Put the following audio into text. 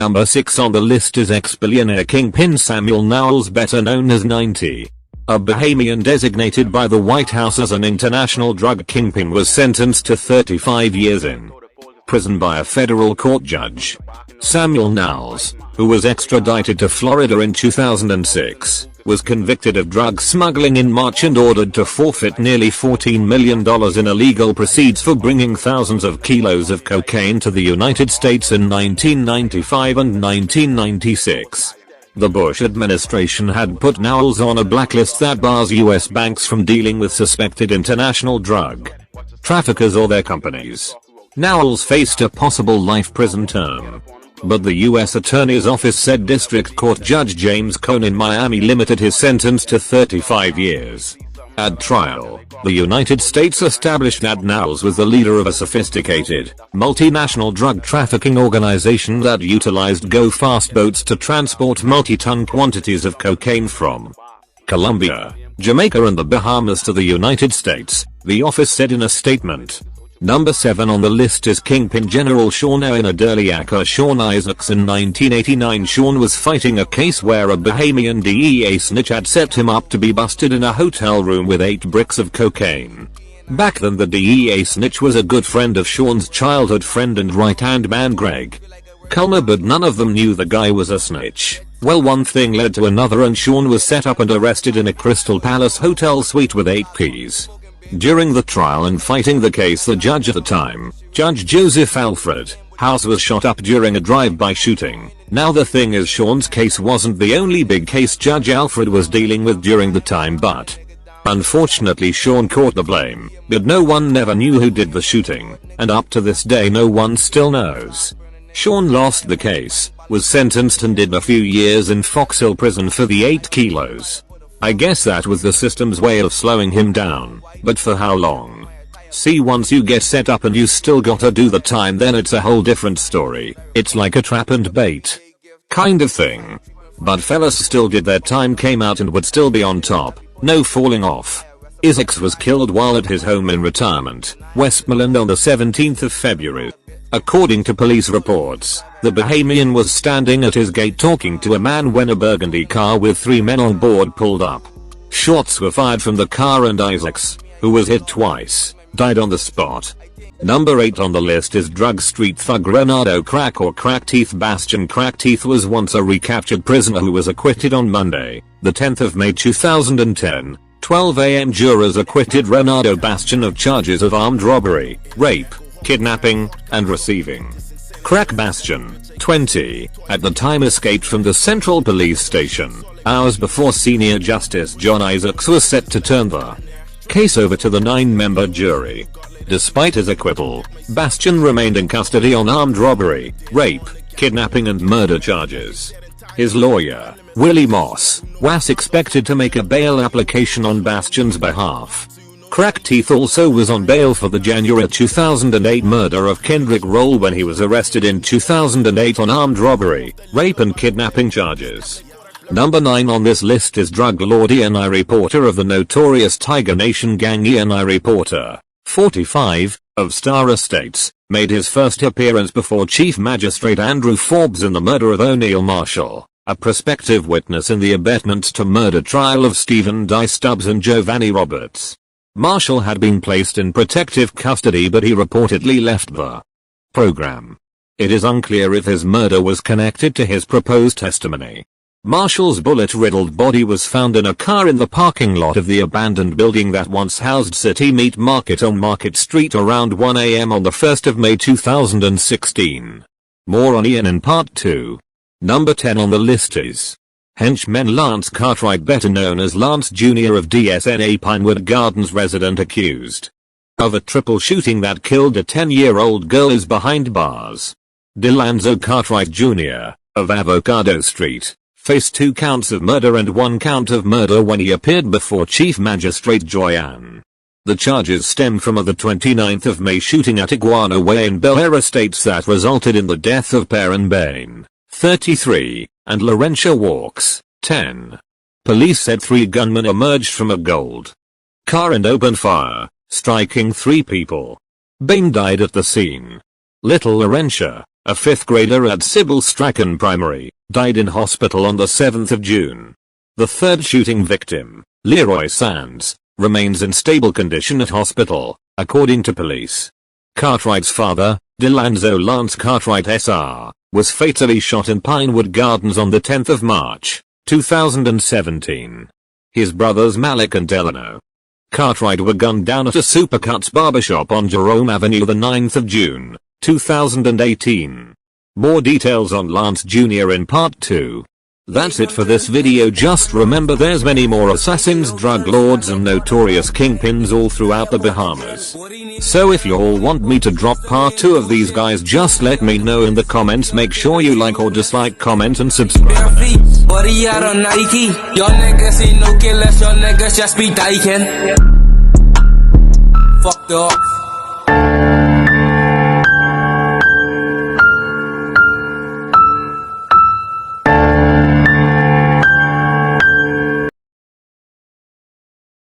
Number 6 on the list is ex-billionaire kingpin Samuel Knowles, better known as 90. A Bahamian designated by the White House as an international drug kingpin was sentenced to 35 years in prison by a federal court judge. Samuel Knowles, who was extradited to Florida in 2006, was convicted of drug smuggling in March and ordered to forfeit nearly $14 million in illegal proceeds for bringing thousands of kilos of cocaine to the United States in 1995 and 1996. The Bush administration had put Knowles on a blacklist that bars US banks from dealing with suspected international drug traffickers or their companies. Knowles faced a possible life prison term, but the US Attorney's Office said District Court Judge James Cone in Miami limited his sentence to 35 years. At trial, the United States established that Knowles was the leader of a sophisticated, multinational drug trafficking organization that utilized go-fast boats to transport multi-ton quantities of cocaine from Colombia, Jamaica and the Bahamas to the United States, the office said in a statement. Number 7 on the list is Kingpin General Shawn or Shawn Isaacs. In 1989, Shawn was fighting a case where a Bahamian DEA snitch had set him up to be busted in a hotel room with 8 bricks of cocaine. Back then the DEA snitch was a good friend of Shawn's childhood friend and right-hand man Greg Culmer, but none of them knew the guy was a snitch. Well, one thing led to another and Shawn was set up and arrested in a Crystal Palace hotel suite with 8 keys. During the trial and fighting the case, the judge at the time, Judge Joseph Alfred House, was shot up during a drive-by shooting. Now the thing is, Shawn's case wasn't the only big case Judge Alfred was dealing with during the time, but unfortunately Shawn caught the blame, but no one never knew who did the shooting, and up to this day no one still knows. Shawn lost the case, was sentenced and did a few years in Fox Hill prison for the 8 kilos. I guess that was the system's way of slowing him down, but for how long? See, once you get set up and you still gotta do the time, then it's a whole different story. It's like a trap and bait kind of thing. But fellas still did their time, came out and would still be on top, no falling off. Isaacs was killed while at his home in Retirement, Westmoreland on the 17th of February. According to police reports, the Bahamian was standing at his gate talking to a man when a burgundy car with 3 men on board pulled up. Shots were fired from the car and Isaacs, who was hit twice, died on the spot. Number 8 on the list is drug street thug Ronaldo Crack Teeth Bastion. Crack Teeth was once a recaptured prisoner who was acquitted on Monday, the 10th of May 2010. 12 a.m. jurors acquitted Ronaldo Bastion of charges of armed robbery, rape, kidnapping, and receiving. Crack Bastion, 20, at the time escaped from the Central Police Station, hours before Senior Justice Shawn Isaacs was set to turn the case over to the 9-member jury. Despite his acquittal, Bastion remained in custody on armed robbery, rape, kidnapping and murder charges. His lawyer, Willie Moss, was expected to make a bail application on Bastion's behalf. Crack Teeth also was on bail for the January 2008 murder of Kendrick Roll when he was arrested in 2008 on armed robbery, rape and kidnapping charges. Number 9 on this list is drug lord E&I reporter of the notorious Tiger Nation gang. E&I reporter, 45, of Star Estates, made his first appearance before Chief Magistrate Andrew Forbes in the murder of O'Neal Marshall, a prospective witness in the abetment to murder trial of Stephen Dye Stubbs and Giovanni Roberts. Marshall had been placed in protective custody, but he reportedly left the program. It is unclear if his murder was connected to his proposed testimony. Marshall's bullet-riddled body was found in a car in the parking lot of the abandoned building that once housed City Meat Market on Market Street around 1 a.m. on the 1st of May 2016. More on Ian in part 2. Number 10 on the list is henchman Lance Cartwright, better known as Lance Jr. of DSNA Pinewood Gardens resident accused of a triple shooting that killed a 10-year-old girl, is behind bars. DeLanzo Cartwright Jr. of Avocado Street faced 2 counts of murder and 1 count of murder when he appeared before Chief Magistrate Joyanne. The charges stem from the 29th of May shooting at Iguana Way in Bel Air Estates that resulted in the death of Perrin Bain, 33, and Laurentia Walks, 10. Police said 3 gunmen emerged from a gold car and opened fire, striking 3 people. Bain died at the scene. Little Laurentia, a 5th grader at Sybil Strachan Primary, died in hospital on the 7th of June. The third shooting victim, Leroy Sands, remains in stable condition at hospital, according to police. Cartwright's father, Delanzo Lance Cartwright Sr., was fatally shot in Pinewood Gardens on the 10th of March, 2017. His brothers Malik and Delano Cartwright were gunned down at a Supercuts barbershop on Jerome Avenue the 9th of June, 2018. More details on Lance Jr. in part 2. That's it for this video. Just remember there's many more assassins, drug lords and notorious kingpins all throughout the Bahamas. So if you all want me to drop part 2 of these guys, just let me know in the comments. Make sure you like or dislike, comment and subscribe. Body out on Nike. Y'all niggas ain't no killers, y'all niggas just be dyking. Fucked up.